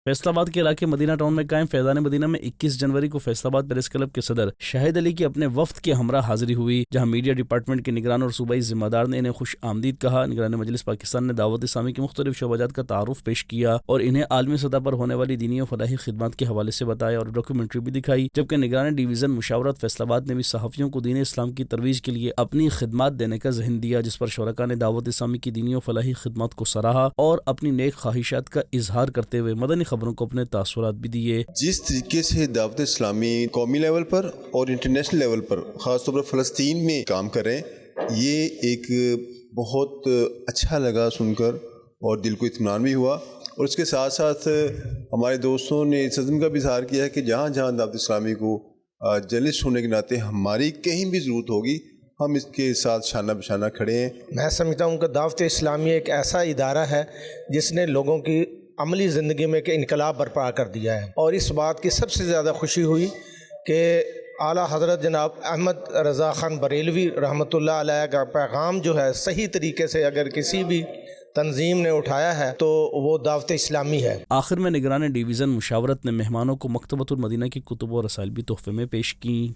فیصل آباد کے علاقے مدینہ ٹاؤن میں قائم فیضان مدینہ میں 21 جنوری کو فیصل آباد پریس کلب کے صدر شاہد علی کی اپنے وفد کے ہمراہ حاضری ہوئی، جہاں میڈیا ڈپارٹمنٹ کے نگران اور صوبائی ذمہ دار نے انہیں خوش آمدید کہا۔ نگران مجلس پاکستان نے دعوت اسلامی کے مختلف شعبہ جات کا تعارف پیش کیا اور انہیں عالمی سطح پر ہونے والی دینی و فلاحی خدمات کے حوالے سے بتایا اور ڈاکیومنٹری بھی دکھائی، جبکہ نگران ڈویژن مشاورت فیصل آباد نے بھی صحافیوں کو دین اسلام کی ترویج کے لیے اپنی خدمات دینے کا ذہن دیا، جس پر شرکاء نے دعوت اسلامی کی دینی و فلاحی خدمات کو سراہا اور اپنی نیک خواہشات کا اظہار کرتے ہوئے مدنی خبروں کو اپنے تاثرات بھی دیے۔ جس طریقے سے دعوت اسلامی قومی لیول پر اور انٹرنیشنل لیول پر خاص طور پر فلسطین میں کام کر رہے ہیں، یہ ایک بہت اچھا لگا سن کر اور دل کو اطمینان بھی ہوا، اور اس کے ساتھ ساتھ ہمارے دوستوں نے اس عزم کا بھی اظہار کیا ہے کہ جہاں جہاں دعوت اسلامی کو جرنلسٹ ہونے کے ناطے ہماری کہیں بھی ضرورت ہوگی، ہم اس کے ساتھ شانہ بشانہ کھڑے ہیں۔ میں سمجھتا ہوں کہ دعوت اسلامی ایک ایسا ادارہ ہے جس نے لوگوں کی عملی زندگی میں ایک انقلاب برپا کر دیا ہے، اور اس بات کی سب سے زیادہ خوشی ہوئی کہ اعلیٰ حضرت جناب احمد رضا خان بریلوی رحمۃ اللہ علیہ کا پیغام جو ہے صحیح طریقے سے اگر کسی بھی تنظیم نے اٹھایا ہے تو وہ دعوت اسلامی ہے۔ آخر میں نگران ڈویژن مشاورت نے مہمانوں کو مکتبۃ المدینہ کی کتب و رسائل بھی تحفے میں پیش کیں۔